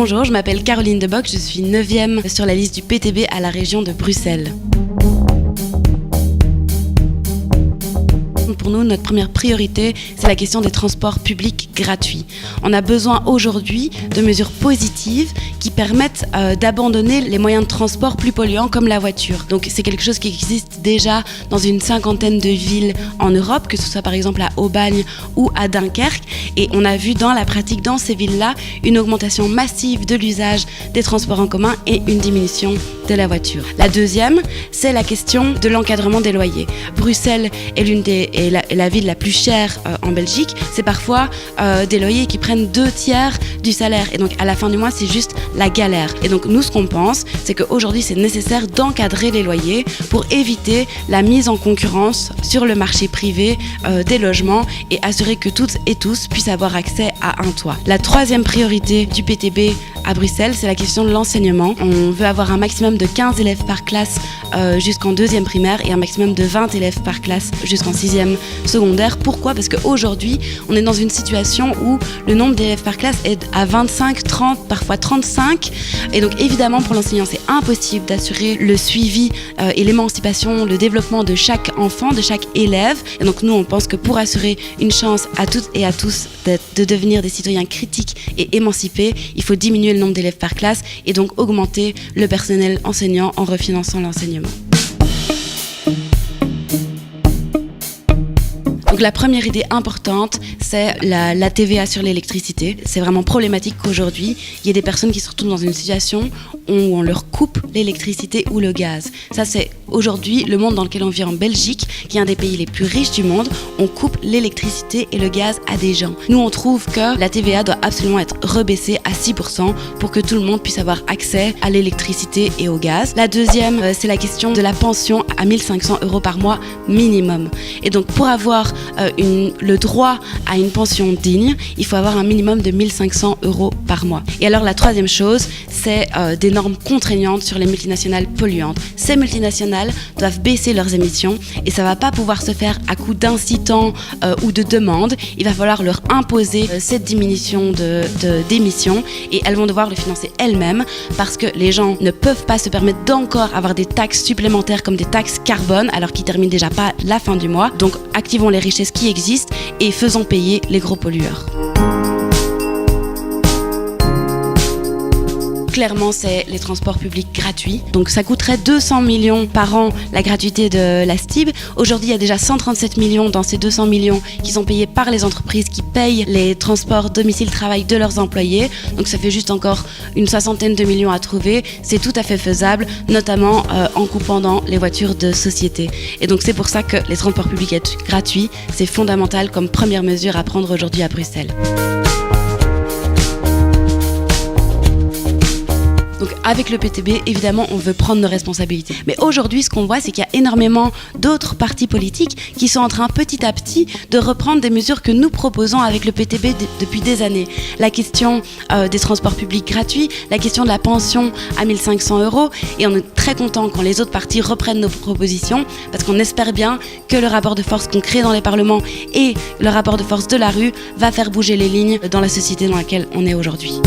Bonjour, je m'appelle Caroline Debock, je suis 9e sur la liste du PTB à la région de Bruxelles. Pour nous, notre première priorité, c'est la question des transports publics gratuits. On a besoin aujourd'hui de mesures positives qui permettent d'abandonner les moyens de transport plus polluants comme la voiture. Donc c'est quelque chose qui existe déjà dans une 50aine de villes en Europe, que ce soit par exemple à Aubagne ou à Dunkerque. Et on a vu dans la pratique, dans ces villes-là, une augmentation massive de l'usage des transports en commun et une diminution de la voiture. La deuxième, c'est la question de l'encadrement des loyers. Bruxelles est la ville la plus chère en Belgique. C'est parfois des loyers qui prennent 2/3 du salaire. Et donc à la fin du mois, c'est juste la galère. Et donc nous, ce qu'on pense, c'est qu'aujourd'hui, c'est nécessaire d'encadrer les loyers pour éviter la mise en concurrence sur le marché privé des logements et assurer que toutes et tous puissent avoir accès à un toit. La troisième priorité du PTB à Bruxelles, c'est la question de l'enseignement. On veut avoir un maximum de 15 élèves par classe jusqu'en 2e primaire et un maximum de 20 élèves par classe jusqu'en 6e secondaire. Pourquoi ? Parce qu'aujourd'hui, on est dans une situation où le nombre d'élèves par classe est à 25, 30, parfois 35. Et donc évidemment, pour l'enseignant, c'est impossible d'assurer le suivi et l'émancipation, le développement de chaque enfant, de chaque élève. Et donc nous, on pense que pour assurer une chance à toutes et à tous de devenir des citoyens critiques et émancipés, il faut diminuer le nombre d'élèves par classe et donc augmenter le personnel enseignant en refinançant l'enseignement. Donc la première idée importante, c'est la TVA sur l'électricité. C'est vraiment problématique qu'aujourd'hui, il y ait des personnes qui se retrouvent dans une situation où on leur coupe l'électricité ou le gaz. Ça, c'est aujourd'hui le monde dans lequel on vit en Belgique, qui est un des pays les plus riches du monde. On coupe l'électricité et le gaz à des gens. Nous, on trouve que la TVA doit absolument être rebaissée à 6% pour que tout le monde puisse avoir accès à l'électricité et au gaz. La deuxième, c'est la question de la pension à 1 500 € par mois minimum. Et donc, pour avoir le droit à une pension digne, il faut avoir un minimum de 1 500 € par mois. Et alors la troisième chose, c'est des normes contraignantes sur les multinationales polluantes. Ces multinationales doivent baisser leurs émissions et ça ne va pas pouvoir se faire à coup d'incitants ou de demandes. Il va falloir leur imposer cette diminution d'émissions et elles vont devoir le financer elles-mêmes parce que les gens ne peuvent pas se permettre d'encore avoir des taxes supplémentaires comme des taxes carbone alors qu'ils terminent déjà pas la fin du mois. Donc activons les richesses qui existent et faisons payer les gros pollueurs. Clairement, c'est les transports publics gratuits. Donc ça coûterait 200 millions par an la gratuité de la STIB. Aujourd'hui, il y a déjà 137 millions dans ces 200 millions qui sont payés par les entreprises qui payent les transports domicile-travail de leurs employés. Donc ça fait juste encore une 60aine de millions à trouver. C'est tout à fait faisable, notamment en coupant dans les voitures de société. Et donc c'est pour ça que les transports publics gratuits, c'est fondamental comme première mesure à prendre aujourd'hui à Bruxelles. Donc avec le PTB, évidemment, on veut prendre nos responsabilités. Mais aujourd'hui, ce qu'on voit, c'est qu'il y a énormément d'autres partis politiques qui sont en train petit à petit de reprendre des mesures que nous proposons avec le PTB depuis des années. La question des transports publics gratuits, la question de la pension à 1 500 €. Et on est très content quand les autres partis reprennent nos propositions parce qu'on espère bien que le rapport de force qu'on crée dans les parlements et le rapport de force de la rue va faire bouger les lignes dans la société dans laquelle on est aujourd'hui.